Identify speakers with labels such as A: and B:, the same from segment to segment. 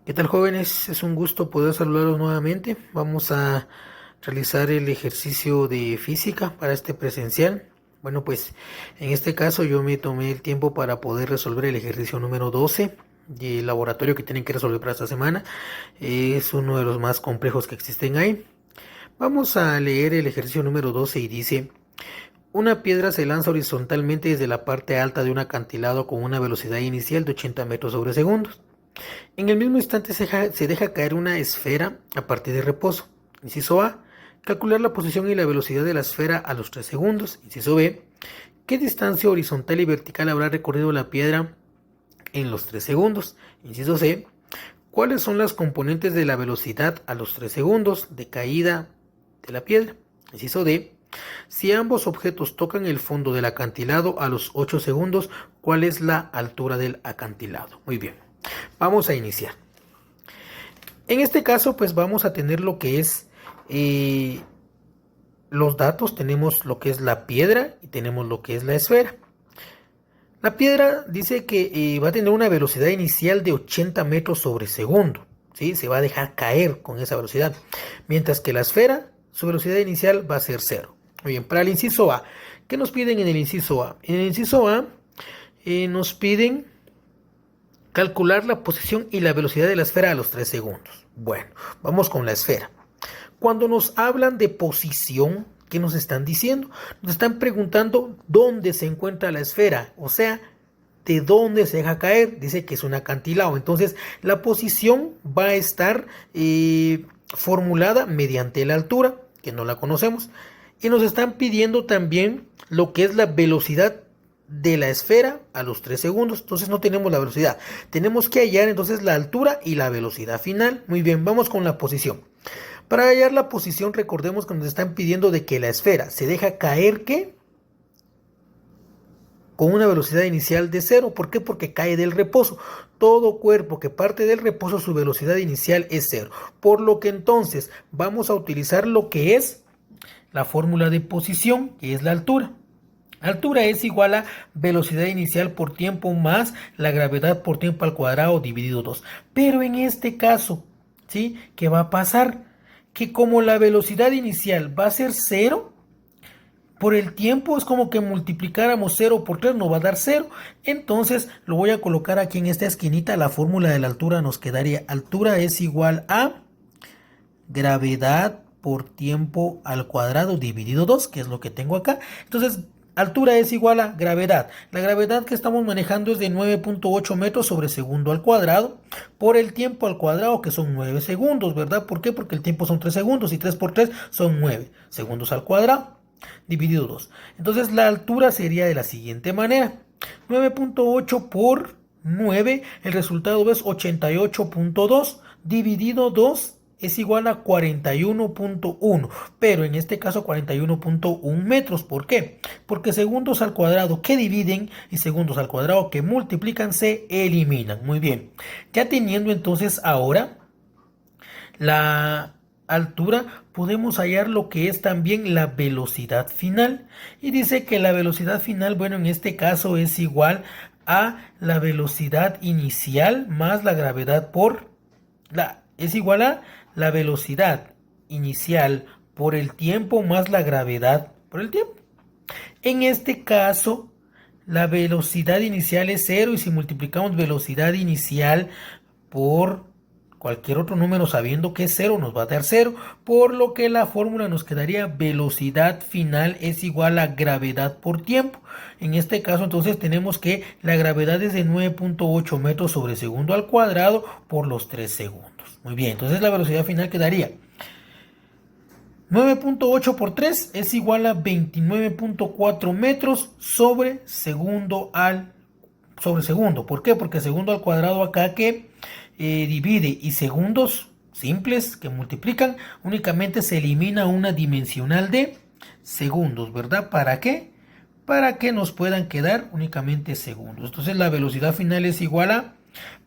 A: ¿Qué tal, jóvenes? Es un gusto poder saludarlos nuevamente. Vamos a realizar el ejercicio de física para este presencial. Bueno, pues en este caso yo me tomé el tiempo para poder resolver el ejercicio número 12 del laboratorio que tienen que resolver para esta semana. Es uno de los más complejos que existen ahí. Vamos a leer el ejercicio número 12 y dice: una piedra se lanza horizontalmente desde la parte alta de un acantilado con una velocidad inicial de 80 metros sobre segundos. En el mismo instante se deja caer una esfera a partir de reposo. Inciso A. Calcular la posición y la velocidad de la esfera a los 3 segundos. Inciso B. ¿Qué distancia horizontal y vertical habrá recorrido la piedra en los 3 segundos? Inciso C. ¿Cuáles son las componentes de la velocidad a los 3 segundos de caída de la piedra? Inciso D. Si ambos objetos tocan el fondo del acantilado a los 8 segundos, ¿cuál es la altura del acantilado? Muy bien. Vamos a iniciar. En este caso, pues vamos a tener lo que es los datos. Tenemos lo que es la piedra y tenemos lo que es la esfera. La piedra dice que va a tener una velocidad inicial de 80 metros sobre segundo. ¿Sí? Se va a dejar caer con esa velocidad. Mientras que la esfera, su velocidad inicial va a ser 0. Muy bien, para el inciso A, ¿qué nos piden en el inciso A? En el inciso A nos piden calcular la posición y la velocidad de la esfera a los 3 segundos. Bueno, vamos con la esfera. Cuando nos hablan de posición, ¿qué nos están diciendo? Nos están preguntando dónde se encuentra la esfera, o sea, de dónde se deja caer. Dice que es un acantilado. Entonces, la posición va a estar formulada mediante la altura, que no la conocemos. Y nos están pidiendo también lo que es la velocidad de la esfera a los 3 segundos. Entonces no tenemos la velocidad. Tenemos que hallar entonces la altura y la velocidad final. Muy bien, vamos con la posición. Para hallar la posición, recordemos que nos están pidiendo de que la esfera se deja caer, ¿qué? Con una velocidad inicial de 0. ¿Por qué? Porque cae del reposo. Todo cuerpo que parte del reposo, su velocidad inicial es 0. Por lo que entonces vamos a utilizar lo que es la fórmula de posición, que es la altura. Altura es igual a velocidad inicial por tiempo más la gravedad por tiempo al cuadrado dividido 2. Pero en este caso, ¿sí? ¿Qué va a pasar? Que como la velocidad inicial va a ser 0, por el tiempo es como que multiplicáramos 0 por 3, nos va a dar 0. Entonces lo voy a colocar aquí en esta esquinita. La fórmula de la altura nos quedaría: altura es igual a gravedad por tiempo al cuadrado dividido 2, que es lo que tengo acá. Entonces, altura es igual a gravedad. La gravedad que estamos manejando es de 9.8 metros sobre segundo al cuadrado, por el tiempo al cuadrado, que son 9 segundos, ¿verdad? ¿Por qué? Porque el tiempo son 3 segundos y 3 por 3 son 9 segundos al cuadrado, dividido 2. Entonces, la altura sería de la siguiente manera: 9.8 por 9, el resultado es 88.2, dividido 2 es igual a 41.1, pero en este caso 41.1 metros. ¿Por qué? Porque segundos al cuadrado que dividen y segundos al cuadrado que multiplican se eliminan. Muy bien, ya teniendo entonces ahora la altura, podemos hallar lo que es también la velocidad final. Y dice que la velocidad final, bueno, en este caso es igual a la velocidad inicial más la gravedad por es igual a la velocidad inicial por el tiempo más la gravedad por el tiempo. En este caso, la velocidad inicial es 0, y si multiplicamos velocidad inicial por cualquier otro número sabiendo que es 0, nos va a dar 0, por lo que la fórmula nos quedaría: velocidad final es igual a gravedad por tiempo. En este caso entonces tenemos que la gravedad es de 9.8 metros sobre segundo al cuadrado por los 3 segundos. Muy bien, entonces la velocidad final quedaría 9.8 por 3 es igual a 29.4 metros sobre segundo sobre segundo. ¿Por qué? Porque segundo al cuadrado acá que divide y segundos simples que multiplican, únicamente se elimina una dimensional de segundos, ¿verdad? ¿Para qué? Para que nos puedan quedar únicamente segundos. Entonces la velocidad final es igual a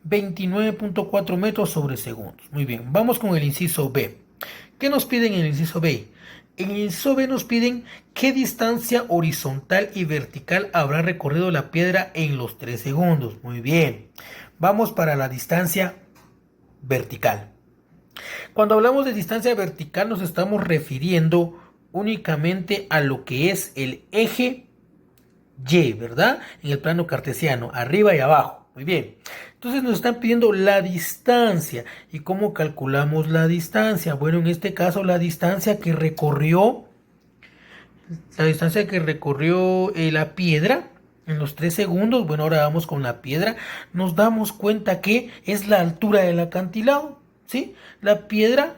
A: 29.4 metros sobre segundos. Muy bien, vamos con el inciso B. ¿Qué nos piden en el inciso B? En el inciso B nos piden qué distancia horizontal y vertical habrá recorrido la piedra en los 3 segundos. Muy bien. Vamos para la distancia vertical. Cuando hablamos de distancia vertical nos estamos refiriendo únicamente a lo que es el eje Y, ¿verdad? En el plano cartesiano, arriba y abajo. Muy bien. Entonces nos están pidiendo la distancia. ¿Y cómo calculamos la distancia? Bueno, en este caso la distancia que recorrió la piedra en los 3 segundos. Bueno, ahora vamos con la piedra. Nos damos cuenta que es la altura del acantilado, ¿sí? La piedra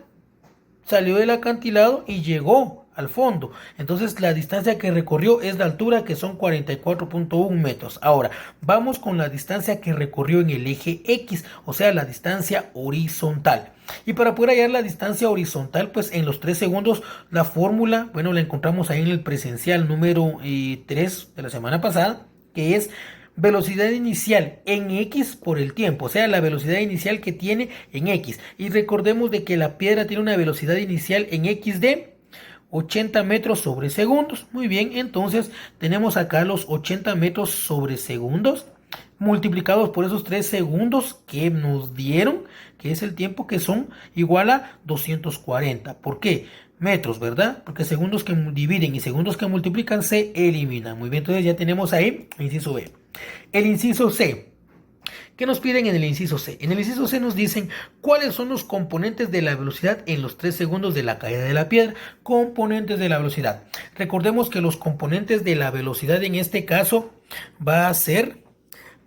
A: salió del acantilado y llegó al fondo. Entonces la distancia que recorrió es la altura, que son 44.1 metros. Ahora vamos con la distancia que recorrió en el eje X, o sea la distancia horizontal. Y para poder hallar la distancia horizontal, pues en los 3 segundos la fórmula, bueno, la encontramos ahí en el presencial número 3 de la semana pasada, que es velocidad inicial en X por el tiempo, o sea, la velocidad inicial que tiene en X. Y recordemos de que la piedra tiene una velocidad inicial en X de 80 metros sobre segundos. Muy bien, entonces tenemos acá los 80 metros sobre segundos multiplicados por esos 3 segundos que nos dieron, que es el tiempo, que son igual a 240. ¿Por qué? Metros, ¿verdad? Porque segundos que dividen y segundos que multiplican se eliminan. Muy bien, entonces ya tenemos ahí el inciso B. El inciso C. ¿Qué nos piden en el inciso C? En el inciso C nos dicen cuáles son los componentes de la velocidad en los 3 segundos de la caída de la piedra. Componentes de la velocidad. Recordemos que los componentes de la velocidad en este caso va a ser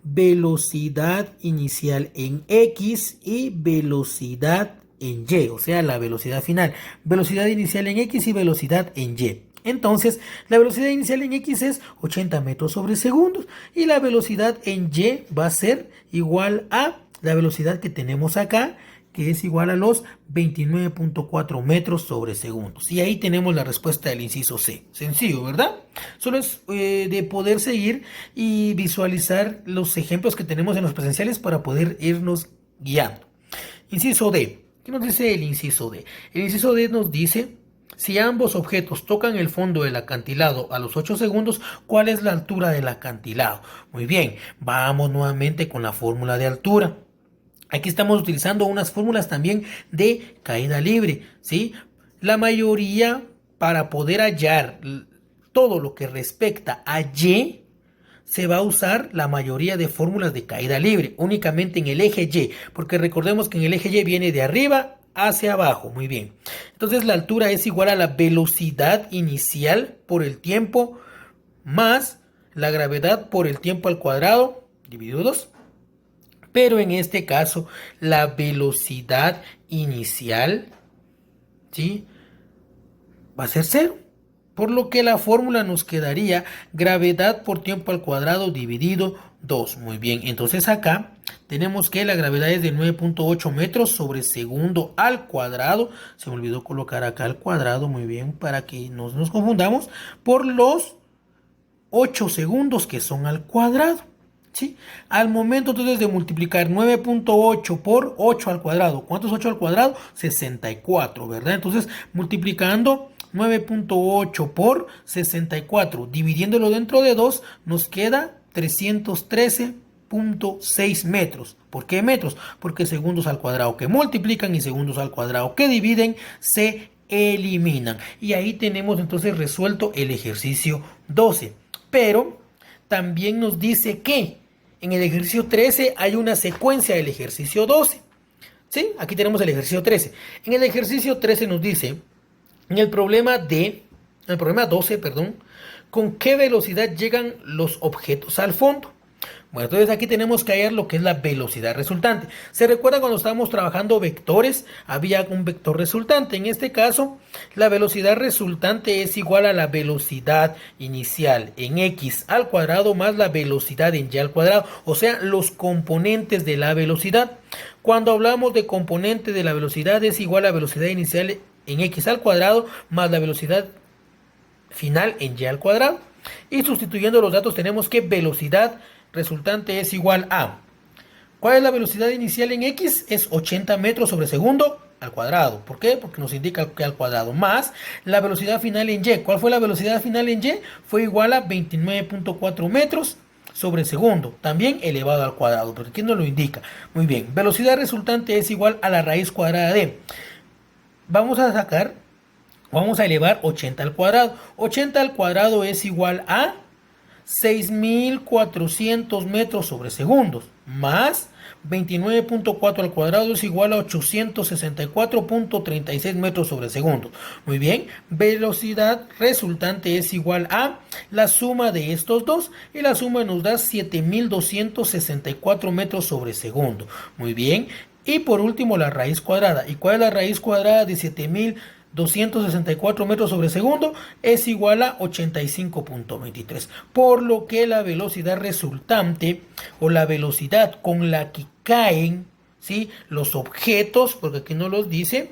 A: velocidad inicial en X y velocidad en Y, o sea, la velocidad final. Velocidad inicial en X y velocidad en Y. Entonces, la velocidad inicial en X es 80 metros sobre segundos y la velocidad en Y va a ser igual a la velocidad que tenemos acá, que es igual a los 29.4 metros sobre segundos. Y ahí tenemos la respuesta del inciso C. Sencillo, ¿verdad? Solo es de poder seguir y visualizar los ejemplos que tenemos en los presenciales para poder irnos guiando. Inciso D. ¿Qué nos dice el inciso D? El inciso D nos dice: si ambos objetos tocan el fondo del acantilado a los 8 segundos, ¿cuál es la altura del acantilado? Muy bien, vamos nuevamente con la fórmula de altura. Aquí estamos utilizando unas fórmulas también de caída libre, ¿sí? La mayoría, para poder hallar todo lo que respecta a Y, se va a usar la mayoría de fórmulas de caída libre, únicamente en el eje Y, porque recordemos que en el eje Y viene de arriba hacia abajo. Muy bien. Entonces la altura es igual a la velocidad inicial por el tiempo más la gravedad por el tiempo al cuadrado dividido 2. Pero en este caso la velocidad inicial, ¿sí?, va a ser 0. Por lo que la fórmula nos quedaría gravedad por tiempo al cuadrado dividido 2. Muy bien, entonces acá tenemos que la gravedad es de 9.8 metros sobre segundo al cuadrado. Se me olvidó colocar acá al cuadrado, muy bien, para que no nos confundamos, por los 8 segundos que son al cuadrado. ¿Sí? Al momento entonces de multiplicar 9.8 por 8 al cuadrado, ¿cuánto es 8 al cuadrado? 64, ¿verdad? Entonces multiplicando 9.8 por 64, dividiéndolo dentro de 2, nos queda 313.6 metros. ¿Por qué metros? Porque segundos al cuadrado que multiplican y segundos al cuadrado que dividen se eliminan. Y ahí tenemos entonces resuelto el ejercicio 12. Pero también nos dice que en el ejercicio 13 hay una secuencia del ejercicio 12. ¿Sí? Aquí tenemos el ejercicio 13. En el ejercicio 13 nos dice, en el problema 12, ¿con qué velocidad llegan los objetos al fondo? Bueno, entonces aquí tenemos que hallar lo que es la velocidad resultante. ¿Se recuerda cuando estábamos trabajando vectores? Había un vector resultante. En este caso, la velocidad resultante es igual a la velocidad inicial en X al cuadrado más la velocidad en Y al cuadrado. O sea, los componentes de la velocidad. Cuando hablamos de componente de la velocidad es igual a velocidad inicial en X al cuadrado más la velocidad final en Y al cuadrado. Y sustituyendo los datos tenemos que velocidad resultante es igual a, ¿cuál es la velocidad inicial en X? Es 80 metros sobre segundo al cuadrado. ¿Por qué? Porque nos indica que al cuadrado más la velocidad final en Y. ¿Cuál fue la velocidad final en Y? Fue igual a 29.4 metros sobre segundo, también elevado al cuadrado, porque aquí no lo indica. Muy bien, velocidad resultante es igual a la raíz cuadrada de. Vamos a elevar 80 al cuadrado. 80 al cuadrado es igual a 6.400 metros sobre segundos, más 29.4 al cuadrado es igual a 864.36 metros sobre segundos. Muy bien, velocidad resultante es igual a la suma de estos dos, y la suma nos da 7.264 metros sobre segundo. Muy bien, y por último la raíz cuadrada. ¿Y cuál es la raíz cuadrada de 7.264 metros sobre segundo? Es igual a 85.23. Por lo que la velocidad resultante, o la velocidad con la que caen, ¿sí?, los objetos, porque aquí no los dice,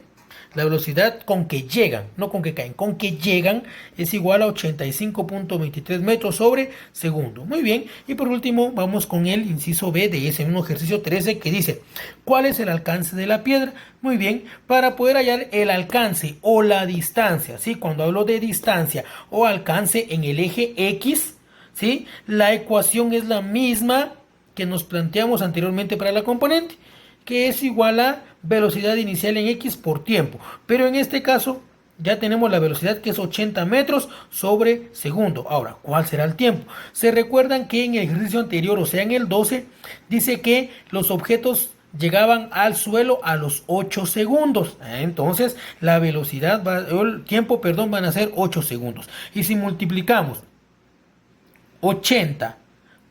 A: la velocidad con que llegan, no con que caen, con que llegan, es igual a 85.23 metros sobre segundo. Muy bien, y por último vamos con el inciso B de ese mismo ejercicio 13, que dice: ¿cuál es el alcance de la piedra? Muy bien, para poder hallar el alcance o la distancia, ¿sí?, cuando hablo de distancia o alcance en el eje X, ¿sí?, la ecuación es la misma que nos planteamos anteriormente para la componente, que es igual a velocidad inicial en X por tiempo. Pero en este caso ya tenemos la velocidad, que es 80 metros sobre segundo. Ahora, ¿cuál será el tiempo? Se recuerdan que en el ejercicio anterior, o sea en el 12, dice que los objetos llegaban al suelo a los 8 segundos. Entonces la velocidad, el tiempo, perdón, van a ser 8 segundos. Y si multiplicamos 80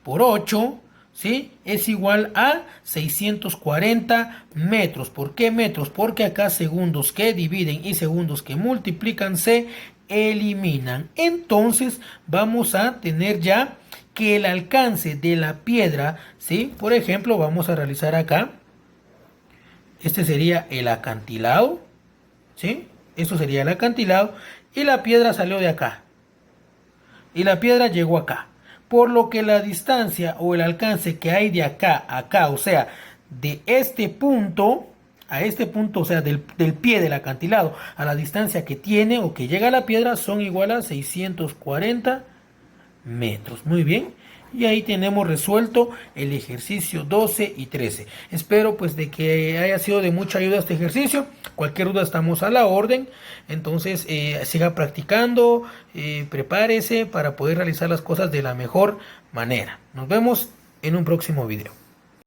A: por 8, ¿sí?, es igual a 640 metros. ¿Por qué metros? Porque acá segundos que dividen y segundos que multiplican se eliminan. Entonces vamos a tener ya que el alcance de la piedra, ¿sí?, por ejemplo, vamos a realizar acá. Este sería el acantilado, ¿sí? Esto sería el acantilado, y la piedra salió de acá. Y la piedra llegó acá. Por lo que la distancia o el alcance que hay de acá a acá, o sea, de este punto a este punto, o sea, del pie del acantilado a la distancia que tiene o que llega a la piedra, son igual a 640 metros. Muy bien. Y ahí tenemos resuelto el ejercicio 12 y 13. Espero pues de que haya sido de mucha ayuda este ejercicio. Cualquier duda estamos a la orden. Entonces siga practicando, prepárese para poder realizar las cosas de la mejor manera. Nos vemos en un próximo video.